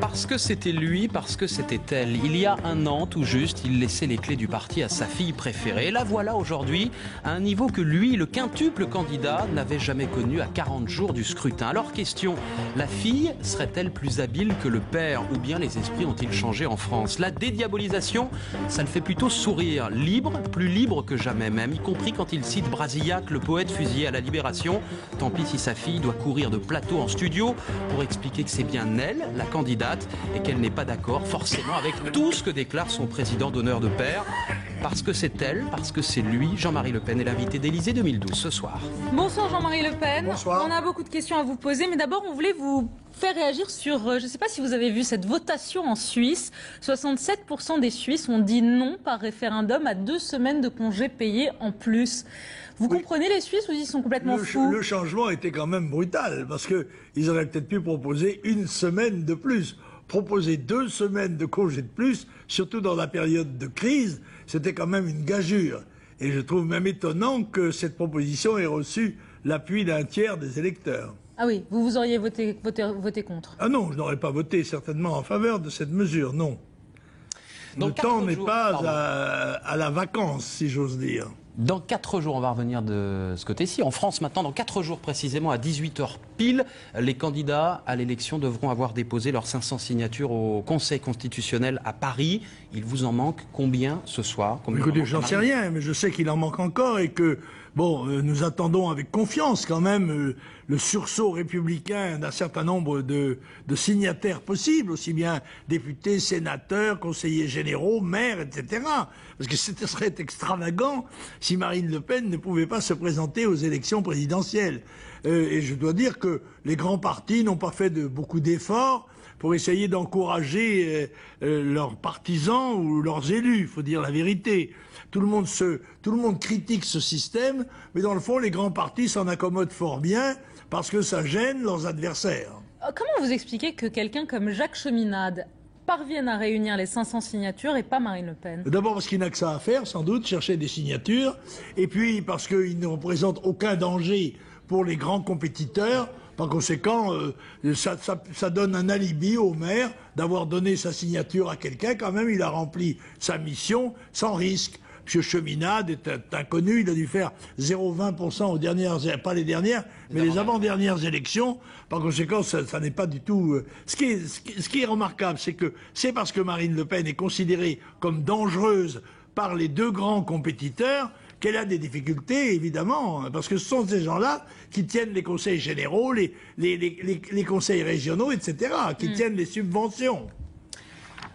Parce que c'était lui, parce que c'était elle. Il y a un an, tout juste, il laissait les clés du parti à sa fille préférée. Et la voilà aujourd'hui, à un niveau que lui, le quintuple candidat, n'avait jamais connu à 40 jours du scrutin. Alors question, la fille serait-elle plus habile que le père? Ou bien les esprits ont-ils changé en France? La dédiabolisation, ça le fait plutôt sourire. Libre, plus libre que jamais même, y compris quand il cite Brasillac, le poète fusillé à la Libération. Tant pis si sa fille doit courir de plateau en studio pour expliquer que c'est bien elle, la candidate, et qu'elle n'est pas d'accord forcément avec tout ce que déclare son président d'honneur de père. Parce que c'est elle, parce que c'est lui, Jean-Marie Le Pen est l'invité d'Élysée 2012 ce soir. Bonsoir Jean-Marie Le Pen. Bonsoir. On a beaucoup de questions à vous poser, mais d'abord on voulait vous faire réagir sur, je ne sais pas si vous avez vu cette votation en Suisse. 67% des Suisses ont dit non par référendum à 2 semaines de congés payés en plus. Vous comprenez les Suisses ou ils sont complètement fous? Le changement était quand même brutal, parce qu'ils auraient peut-être pu proposer 1 semaine de plus. Proposer 2 semaines de congés de plus, surtout dans la période de crise, c'était quand même une gageure. Et je trouve même étonnant que cette proposition ait reçu l'appui d'un tiers des électeurs. Ah oui, vous auriez voté contre? Ah non, je n'aurais pas voté certainement en faveur de cette mesure, non. Le temps n'est pas à la vacance, si j'ose dire. Dans 4 jours, on va revenir de ce côté-ci. En France, maintenant, dans 4 jours précisément, à 18h pile, les candidats à l'élection devront avoir déposé leurs 500 signatures au Conseil constitutionnel à Paris. Il vous en manque combien ce soir? Écoutez, j'en sais rien, mais je sais qu'il en manque encore et que, bon, nous attendons avec confiance quand même le sursaut républicain d'un certain nombre de signataires possibles, aussi bien députés, sénateurs, conseillers généraux, maires, etc. Parce que ce serait extravagant si Marine Le Pen ne pouvait pas se présenter aux élections présidentielles. Et je dois dire que les grands partis n'ont pas fait beaucoup d'efforts pour essayer d'encourager leurs partisans ou leurs élus, il faut dire la vérité. Tout le monde critique ce système, mais dans le fond, les grands partis s'en accommodent fort bien parce que ça gêne leurs adversaires. Comment vous expliquez que quelqu'un comme Jacques Cheminade parvienne à réunir les 500 signatures et pas Marine Le Pen? D'abord parce qu'il n'a que ça à faire, sans doute, chercher des signatures, et puis parce qu'il ne représente aucun danger pour les grands compétiteurs. Par conséquent, ça donne un alibi au maire d'avoir donné sa signature à quelqu'un. Quand même, il a rempli sa mission sans risque. M. Cheminade est inconnu, il a dû faire 0,20% aux dernières, pas les dernières, mais les avant-dernières élections. Par conséquent, ça n'est pas du tout... Ce qui est remarquable, c'est que c'est parce que Marine Le Pen est considérée comme dangereuse par les 2 grands compétiteurs qu'elle a des difficultés, évidemment, parce que ce sont ces gens-là qui tiennent les conseils généraux, les conseils régionaux, etc., qui tiennent les subventions.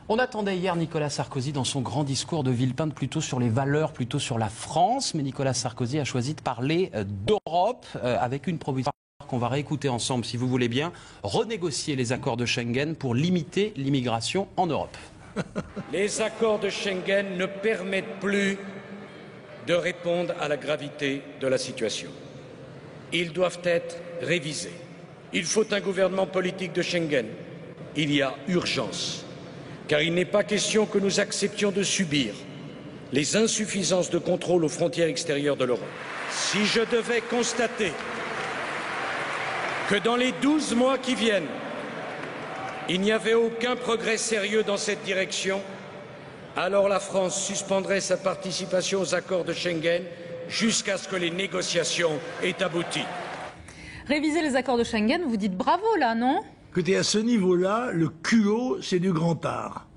On attendait hier Nicolas Sarkozy dans son grand discours de Villepinte plutôt sur les valeurs, plutôt sur la France, mais Nicolas Sarkozy a choisi de parler d'Europe avec une proposition qu'on va réécouter ensemble si vous voulez bien, renégocier les accords de Schengen pour limiter l'immigration en Europe. Les accords de Schengen ne permettent plus de répondre à la gravité de la situation. Ils doivent être révisés. Il faut un gouvernement politique de Schengen. Il y a urgence. Car il n'est pas question que nous acceptions de subir les insuffisances de contrôle aux frontières extérieures de l'Europe. Si je devais constater que dans les 12 mois qui viennent, il n'y avait aucun progrès sérieux dans cette direction, alors la France suspendrait sa participation aux accords de Schengen jusqu'à ce que les négociations aient abouti. Réviser les accords de Schengen, vous dites bravo là, non? Écoutez, à ce niveau-là, le culot, c'est du grand art.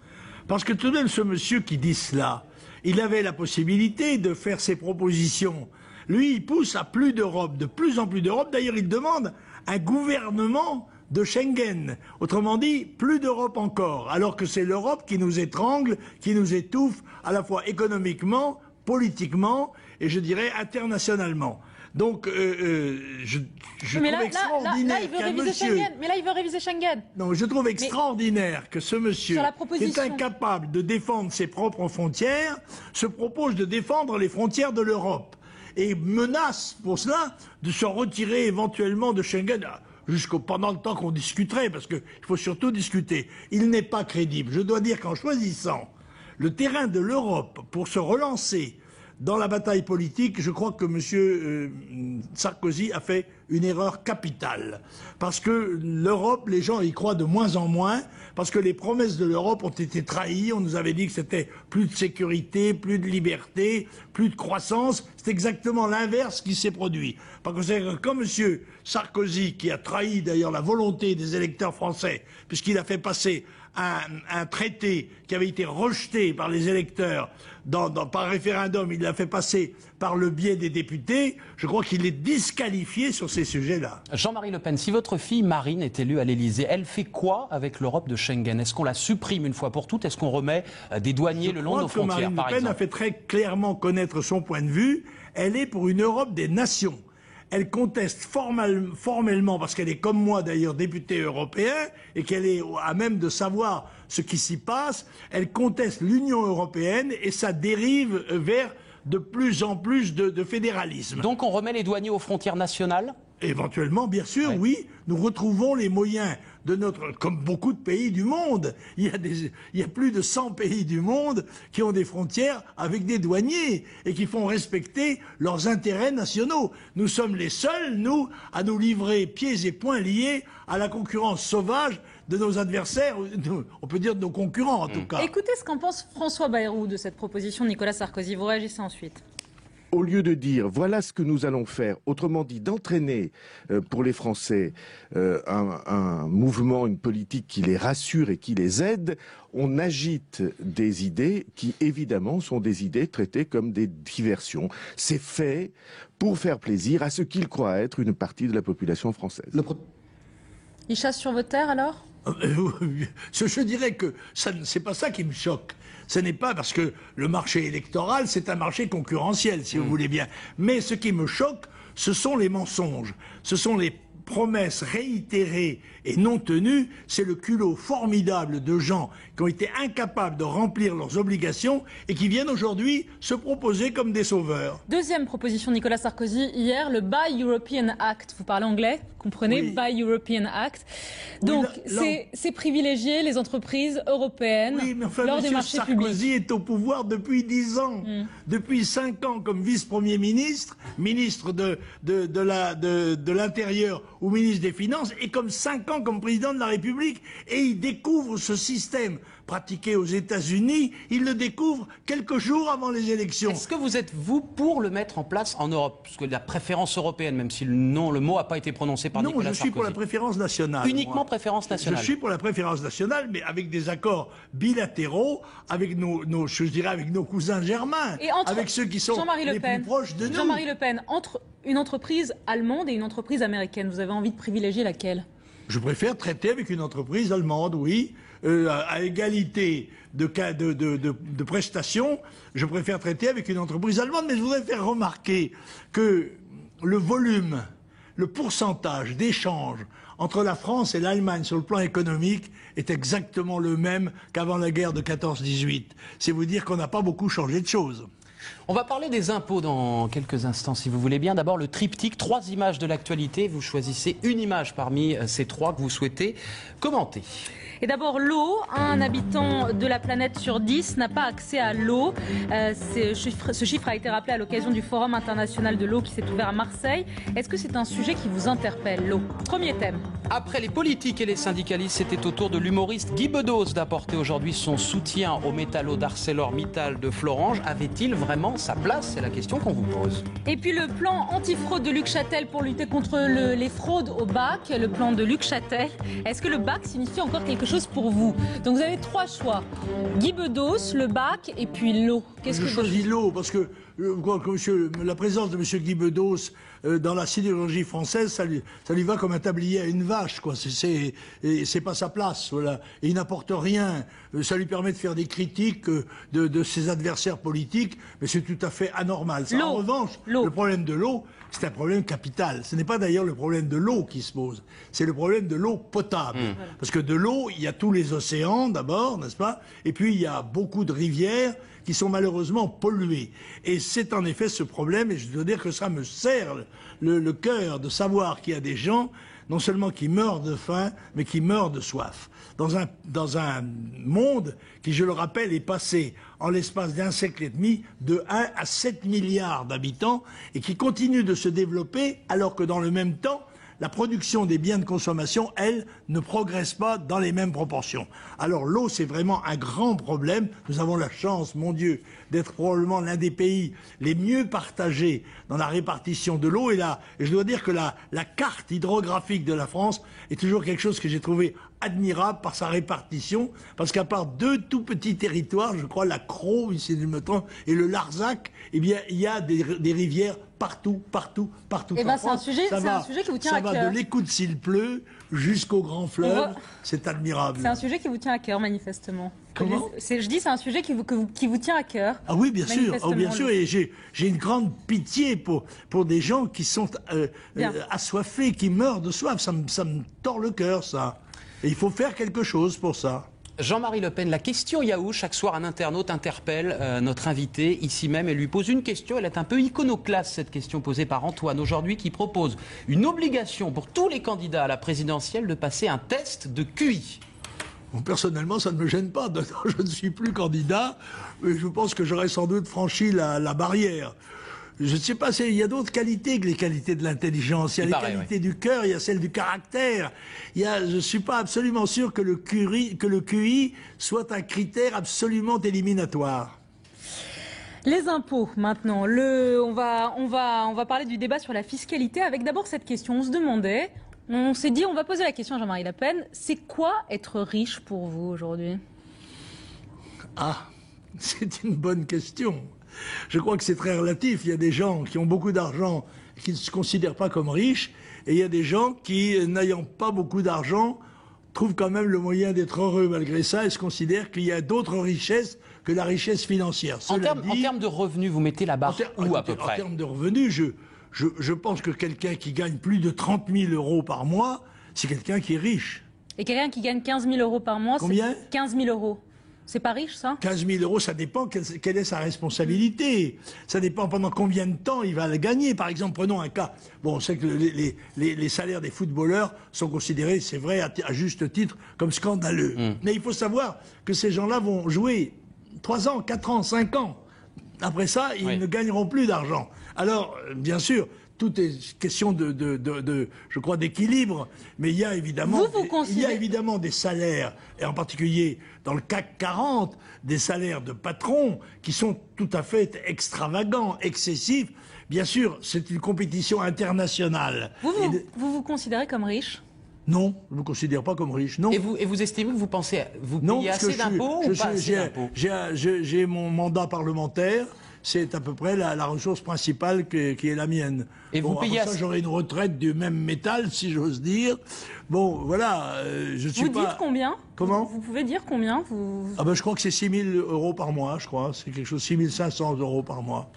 Parce que tout de même, ce monsieur qui dit cela, il avait la possibilité de faire ses propositions. Lui, il pousse à plus d'Europe, de plus en plus d'Europe. D'ailleurs, il demande un gouvernement de Schengen. Autrement dit, plus d'Europe encore. Alors que c'est l'Europe qui nous étrangle, qui nous étouffe, à la fois économiquement, politiquement et je dirais internationalement. Donc, je trouve extraordinaire qu'un monsieur... Mais là, il veut réviser Schengen. Non, je trouve extraordinaire que ce monsieur, qui est incapable de défendre ses propres frontières, se propose de défendre les frontières de l'Europe. Et menace, pour cela, de se retirer éventuellement de Schengen, pendant le temps qu'on discuterait, parce qu'il faut surtout discuter. Il n'est pas crédible. Je dois dire qu'en choisissant le terrain de l'Europe pour se relancer dans la bataille politique, je crois que M. Sarkozy a fait une erreur capitale. Parce que l'Europe, les gens y croient de moins en moins, parce que les promesses de l'Europe ont été trahies. On nous avait dit que c'était plus de sécurité, plus de liberté, plus de croissance. C'est exactement l'inverse qui s'est produit. Parce que comme M. Sarkozy, qui a trahi d'ailleurs la volonté des électeurs français, puisqu'il a fait passer un traité qui avait été rejeté par les électeurs par référendum, il l'a fait passer par le biais des députés, je crois qu'il est disqualifié sur ces sujets-là. Jean-Marie Le Pen, si votre fille Marine est élue à l'Élysée, elle fait quoi avec l'Europe de Schengen? Est-ce qu'on la supprime une fois pour toutes? Est-ce qu'on remet des douaniers le long de nos frontières, par exemple? Marine Le Pen a fait très clairement connaître son point de vue. Elle est pour une Europe des nations. Elle conteste formellement, parce qu'elle est comme moi d'ailleurs députée européen, et qu'elle est à même de savoir ce qui s'y passe, elle conteste l'Union européenne et ça dérive vers de plus en plus de fédéralisme. Donc on remet les douaniers aux frontières nationales? Éventuellement, bien sûr, oui. Nous retrouvons les moyens de comme beaucoup de pays du monde. Il y a plus de 100 pays du monde qui ont des frontières avec des douaniers et qui font respecter leurs intérêts nationaux. Nous sommes les seuls, nous, à nous livrer pieds et poings liés à la concurrence sauvage de nos adversaires, on peut dire de nos concurrents en tout cas. Écoutez ce qu'en pense François Bayrou de cette proposition de Nicolas Sarkozy. Vous réagissez ensuite. Au lieu de dire voilà ce que nous allons faire, autrement dit d'entraîner pour les Français un mouvement, une politique qui les rassure et qui les aide, on agite des idées qui évidemment sont des idées traitées comme des diversions. C'est fait pour faire plaisir à ce qu'ils croient être une partie de la population française. Il chasse sur votre terre alors ? Je dirais que c'est pas ça qui me choque. Ce n'est pas parce que le marché électoral, c'est un marché concurrentiel, si vous voulez bien. Mais ce qui me choque, ce sont les mensonges. Ce sont les promesses réitérées et non tenues. C'est le culot formidable de gens qui ont été incapables de remplir leurs obligations et qui viennent aujourd'hui se proposer comme des sauveurs. Deuxième proposition de Nicolas Sarkozy hier, le Buy European Act. Vous parlez anglais, comprenez, oui. Buy European Act. Donc c'est privilégier les entreprises européennes lors des marchés publics. Sarkozy est au pouvoir depuis 10 ans. Depuis 5 ans comme vice-premier ministre, ministre de l'Intérieur ou ministre des Finances, et comme 5 ans comme président de la République. Et il découvre ce système pratiqué aux États-Unis, il le découvre quelques jours avant les élections. Est-ce que vous êtes, vous, pour le mettre en place en Europe? Parce que la préférence européenne, même si le mot n'a pas été prononcé par Nicolas Sarkozy. Non, je suis pour la préférence nationale. Uniquement préférence nationale? Je suis pour la préférence nationale, mais avec des accords bilatéraux, avec je dirais avec nos cousins germains, avec ceux qui sont les plus proches de nous. Jean-Marie Le Pen, entre une entreprise allemande et une entreprise américaine, vous avez envie de privilégier laquelle? Je préfère traiter avec une entreprise allemande, oui. À égalité de prestations, je préfère traiter avec une entreprise allemande. Mais je voudrais faire remarquer que le volume, le pourcentage d'échanges entre la France et l'Allemagne sur le plan économique est exactement le même qu'avant la guerre de 14-18. C'est vous dire qu'on n'a pas beaucoup changé de choses. On va parler des impôts dans quelques instants, si vous voulez bien. D'abord, le triptyque, 3 images de l'actualité. Vous choisissez une image parmi ces 3 que vous souhaitez commenter. Et d'abord l'eau, un habitant de la planète sur 10 n'a pas accès à l'eau. Ce chiffre a été rappelé à l'occasion du Forum international de l'eau qui s'est ouvert à Marseille. Est-ce que c'est un sujet qui vous interpelle, l'eau? Premier thème. Après les politiques et les syndicalistes, c'était au tour de l'humoriste Guy Bedos d'apporter aujourd'hui son soutien au métallo d'ArcelorMittal de Florange. Avait-il vraiment sa place? C'est la question qu'on vous pose. Et puis le plan anti-fraude de Luc Châtel pour lutter contre les fraudes au bac, le plan de Luc Châtel. Est-ce que le bac signifie encore quelque chose pour vous? Donc vous avez 3 choix. Guy Bedos, le bac et puis l'eau. Je choisis l'eau parce que la présence de M. Guy Bedos dans la sidérurgie française, ça lui va comme un tablier à une vache, quoi. C'est pas sa place, voilà. Et il n'apporte rien. Ça lui permet de faire des critiques de ses adversaires politiques, mais c'est tout à fait anormal. En revanche, le problème de l'eau, c'est un problème capital. Ce n'est pas d'ailleurs le problème de l'eau qui se pose, c'est le problème de l'eau potable. Parce que de l'eau, il y a tous les océans d'abord, n'est-ce pas? Et puis il y a beaucoup de rivières qui sont malheureusement polluées. Et c'est en effet ce problème, et je dois dire que ça me serre le cœur de savoir qu'il y a des gens non seulement qui meurent de faim, mais qui meurent de soif. Dans un monde qui, je le rappelle, est passé en l'espace d'un siècle et demi de 1 à 7 milliards d'habitants et qui continue de se développer alors que dans le même temps, la production des biens de consommation, elle, ne progresse pas dans les mêmes proportions. Alors l'eau, c'est vraiment un grand problème. Nous avons la chance, mon Dieu, d'être probablement l'un des pays les mieux partagés dans la répartition de l'eau. Et je dois dire que la carte hydrographique de la France est toujours quelque chose que j'ai trouvé admirable par sa répartition, parce qu'à part 2 tout petits territoires, je crois la Crau, si je me trompe, et le Larzac, eh bien, il y a des rivières partout. Eh ben, c'est un sujet qui vous tient à cœur. Ça va de l'Écoute s'il pleut jusqu'au grand fleuve. C'est admirable. C'est un sujet qui vous tient à cœur, manifestement. Comment ? Je dis, c'est un sujet qui vous tient à cœur. Ah oui, bien sûr. Oh, bien sûr. Et j'ai une grande pitié pour des gens qui sont assoiffés, qui meurent de soif. Ça me tord le cœur, ça. Et il faut faire quelque chose pour ça. Jean-Marie Le Pen, la question Yahoo, chaque soir un internaute interpelle notre invité ici même et lui pose une question. Elle est un peu iconoclaste, cette question posée par Antoine aujourd'hui, qui propose une obligation pour tous les candidats à la présidentielle de passer un test de QI. Bon, personnellement, ça ne me gêne pas. Je ne suis plus candidat. Je pense que j'aurais sans doute franchi la barrière. Je ne sais pas, il y a d'autres qualités que les qualités de l'intelligence. Il y a les qualités du cœur, il y a celles du caractère. Je ne suis pas absolument sûr que le QI soit un critère absolument éliminatoire. Les impôts, maintenant. On va parler du débat sur la fiscalité avec d'abord cette question. On s'est dit, on va poser la question à Jean-Marie Le Pen. C'est quoi être riche pour vous aujourd'hui ? Ah, c'est une bonne question. Je crois que c'est très relatif. Il y a des gens qui ont beaucoup d'argent et qui ne se considèrent pas comme riches. Et il y a des gens qui, n'ayant pas beaucoup d'argent, trouvent quand même le moyen d'être heureux malgré ça et se considèrent qu'il y a d'autres richesses que la richesse financière. En termes de revenus, vous mettez la barre où à peu près ? En termes de revenus, je pense que quelqu'un qui gagne plus de 30 000 euros par mois, c'est quelqu'un qui est riche. Et quelqu'un qui gagne 15 000 euros par mois, combien ? C'est 15 000 euros. C'est pas riche, ça ? 15 000 euros, ça dépend quelle est sa responsabilité. Ça dépend pendant combien de temps il va le gagner. Par exemple, prenons un cas. Bon, on sait que les salaires des footballeurs sont considérés, c'est vrai, à juste titre, comme scandaleux. Mais il faut savoir que ces gens-là vont jouer 3 ans, 4 ans, 5 ans. Après ça, ils ne gagneront plus d'argent. Alors, bien sûr, tout est question je crois, d'équilibre. Mais il y a évidemment des salaires, et en particulier dans le CAC 40, des salaires de patrons qui sont tout à fait extravagants, excessifs. Bien sûr, c'est une compétition internationale. Vous vous considérez comme riche ? Non, je ne me considère pas comme riche, non. Et vous estimez que vous payez assez d'impôts ou pas assez d'impôts ? J'ai mon mandat parlementaire. C'est à peu près la ressource principale qui est la mienne. Et vous payez après ça, j'aurai une retraite du même métal, si j'ose dire. Bon, voilà, je suis pas... Vous dites combien ? Comment ? Vous pouvez dire combien Ah ben, je crois que c'est 6 000 euros par mois, je crois. C'est quelque chose, 6 500 euros par mois.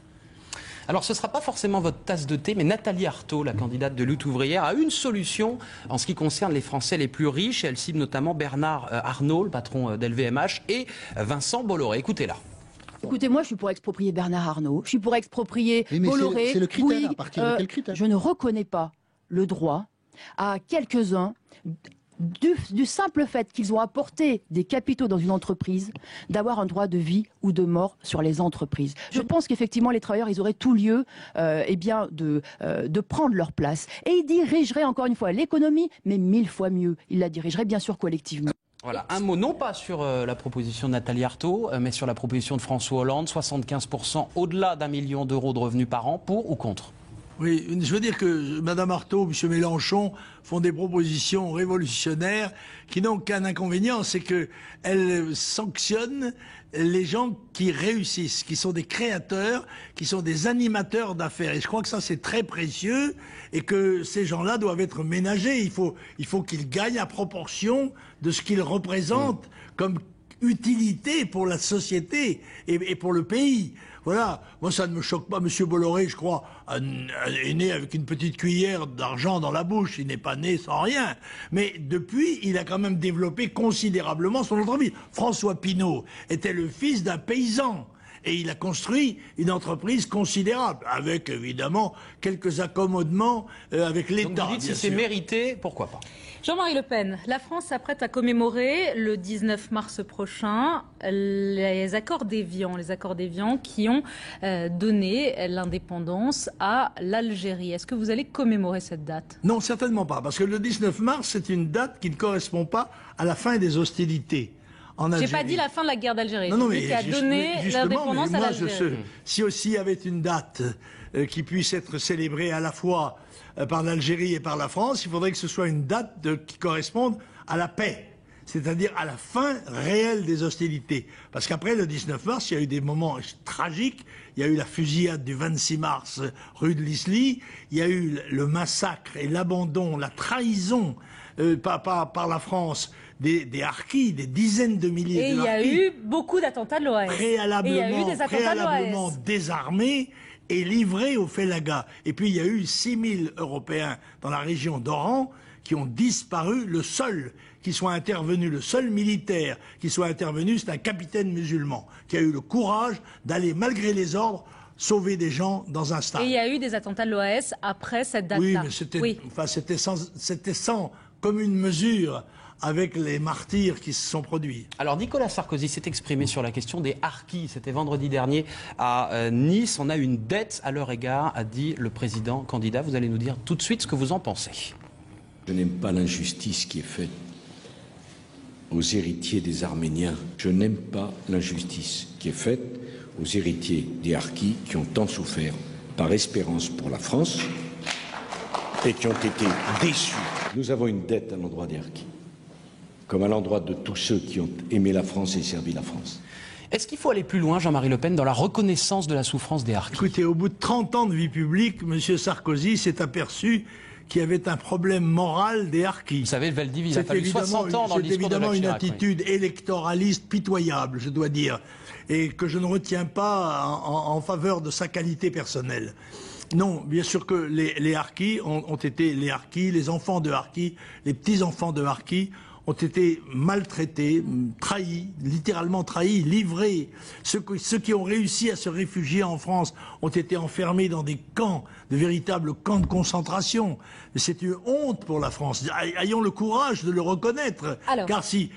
Alors ce ne sera pas forcément votre tasse de thé, mais Nathalie Arthaud, la candidate de Lutte ouvrière, a une solution en ce qui concerne les Français les plus riches. Elle cible notamment Bernard Arnault, le patron d'LVMH, et Vincent Bolloré. Écoutez-la. Écoutez, moi, je suis pour exproprier Bernard Arnault, je suis pour exproprier Bolloré. C'est le critère, Bouygues, à partir de quel critère ? Je ne reconnais pas le droit à quelques-uns, du simple fait qu'ils ont apporté des capitaux dans une entreprise, d'avoir un droit de vie ou de mort sur les entreprises. Je pense qu'effectivement, les travailleurs, ils auraient tout lieu de prendre leur place. Et ils dirigeraient, encore une fois, l'économie, mais 1000 fois mieux. Ils la dirigeraient, bien sûr, collectivement. Voilà, un mot non pas sur la proposition de Nathalie Arthaud, mais sur la proposition de François Hollande, 75% au-delà d'1 million d'euros de revenus par an, pour ou contre ? Oui, je veux dire que Mme Arthaud, M. Mélenchon font des propositions révolutionnaires qui n'ont qu'un inconvénient, c'est qu'elles sanctionnent les gens qui réussissent, qui sont des créateurs, qui sont des animateurs d'affaires. Et je crois que ça, c'est très précieux et que ces gens-là doivent être ménagés. Il faut qu'ils gagnent à proportion de ce qu'ils représentent comme utilité pour la société et pour le pays. Voilà, moi ça ne me choque pas. Monsieur Bolloré, je crois, est né avec une petite cuillère d'argent dans la bouche. Il n'est pas né sans rien. Mais depuis, il a quand même développé considérablement son entreprise. François Pinault était le fils d'un paysan. Et il a construit une entreprise considérable, avec évidemment quelques accommodements avec l'État. Donc vous dites, si c'est mérité, pourquoi pas? Jean-Marie Le Pen, la France s'apprête à commémorer le 19 mars prochain les accords d'Évian, qui ont donné l'indépendance à l'Algérie. Est-ce que vous allez commémorer cette date? Non, certainement pas, parce que le 19 mars, c'est une date qui ne correspond pas à la fin des hostilités en Algérie. J'ai pas dit la fin de la guerre d'Algérie, Non, j'ai dit qui a donné l'indépendance à l'Algérie. Si aussi il y avait une date qui puisse être célébrée à la fois par l'Algérie et par la France, il faudrait que ce soit une date qui corresponde à la paix, c'est-à-dire à la fin réelle des hostilités. Parce qu'après le 19 mars, il y a eu des moments tragiques. Il y a eu la fusillade du 26 mars rue de l'Isly, il y a eu le massacre et l'abandon, la trahison par la France des harkis, des dizaines de milliers de harkis. Et il y a eu beaucoup d'attentats de l'OAS. Préalablement désarmés et livrés au Félaga. Et puis il y a eu 6000 Européens dans la région d'Oran qui ont disparu. Le seul qui soit intervenu, le seul militaire qui soit intervenu, c'est un capitaine musulman qui a eu le courage d'aller, malgré les ordres, sauver des gens dans un stade. Et il y a eu des attentats de l'OAS après cette date-là. Oui, mais c'était sans commune mesure avec les martyrs qui se sont produits. Alors Nicolas Sarkozy s'est exprimé sur la question des harkis. C'était vendredi dernier à Nice. On a une dette à leur égard, a dit le président candidat. Vous allez nous dire tout de suite ce que vous en pensez. Je n'aime pas l'injustice qui est faite aux héritiers des Arméniens. Je n'aime pas l'injustice qui est faite aux héritiers des harkis qui ont tant souffert par espérance pour la France et qui ont été déçus. Nous avons une dette à l'endroit des harkis, comme à l'endroit de tous ceux qui ont aimé la France et servi la France. Est-ce qu'il faut aller plus loin, Jean-Marie Le Pen, dans la reconnaissance de la souffrance des harkis? Écoutez, au bout de 30 ans de vie publique, M. Sarkozy s'est aperçu qu'il y avait un problème moral des harkis. Vous savez, le Veldiv, il a fallu 60 ans dans le discours de Jacques Chirac. C'est évidemment une attitude électoraliste pitoyable, je dois dire, et que je ne retiens pas en faveur de sa qualité personnelle. Non, bien sûr que les harkis ont été les harkis, les enfants de harkis, les petits-enfants de harkis ont été maltraités, trahis, littéralement trahis, livrés. Ceux qui ont réussi à se réfugier en France ont été enfermés dans des camps, de véritables camps de concentration. C'est une honte pour la France. Ayons le courage de le reconnaître. Alors, car si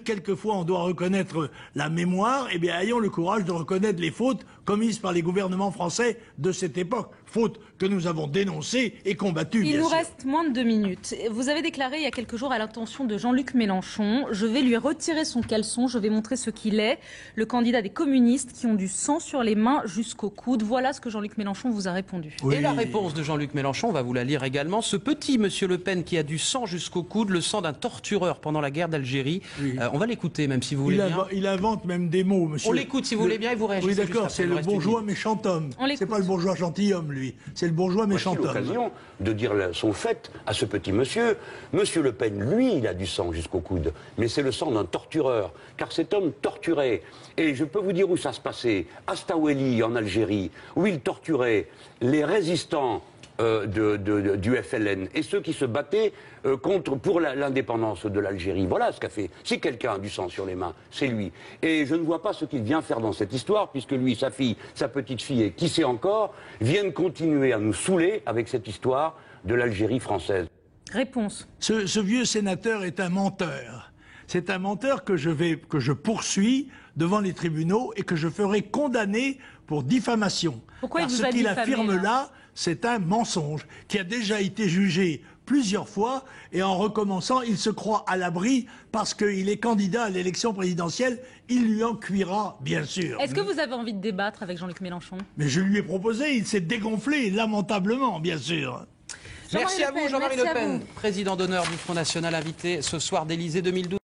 quelquefois on doit reconnaître la mémoire, eh bien ayons le courage de reconnaître les fautes commises par les gouvernements français de cette époque. Fautes que nous avons dénoncées et combattues. Il nous reste moins de 2 minutes. Vous avez déclaré il y a quelques jours à l'intention de Jean-Luc Mélenchon: je vais lui retirer son caleçon, je vais montrer ce qu'il est, le candidat des communistes qui ont du sang sur les mains jusqu'au coude. Voilà ce que Jean-Luc Mélenchon vous a répondu. Oui. Et la réponse de Jean-Luc Mélenchon, on va vous la lire également. Ce petit monsieur Le Pen qui a du sang jusqu'au coude, le sang d'un tortureur pendant la guerre d'Algérie. Oui. On va l'écouter, même si vous voulez bien. Il invente même des mots, monsieur. On l'écoute si vous voulez bien et vous réagissez. Oui, d'accord, c'est le bourgeois méchant homme. C'est pas le bourgeois gentilhomme, lui. C'est le bourgeois méchant homme. Voici l'occasion de dire son fait à ce petit monsieur. Monsieur Le Pen, lui, il a du sang jusqu'au coude, mais c'est le sang d'un tortureur, car cet homme torturait. Et je peux vous dire où ça se passait. À Staoueli, en Algérie, où il torturait les résistants du FLN et ceux qui se battaient pour l'indépendance de l'Algérie. Voilà ce qu'a fait. Si quelqu'un a du sang sur les mains, c'est lui. Et je ne vois pas ce qu'il vient faire dans cette histoire, puisque lui, sa fille, sa petite fille et qui sait encore, viennent continuer à nous saouler avec cette histoire de l'Algérie française. Réponse. Ce vieux sénateur est un menteur. C'est un menteur que je poursuis devant les tribunaux et que je ferai condamner pour diffamation. Pourquoi il vous ce a qu'il diffamé, affirme là, c'est un mensonge qui a déjà été jugé plusieurs fois, et en recommençant, il se croit à l'abri parce qu'il est candidat à l'élection présidentielle. Il lui en cuira, bien sûr. Est-ce que vous avez envie de débattre avec Jean-Luc Mélenchon? Mais je lui ai proposé, il s'est dégonflé lamentablement, bien sûr. Merci à vous, Jean-Marie Le Pen, président d'honneur du Front National, invité ce soir d'Élysée 2012.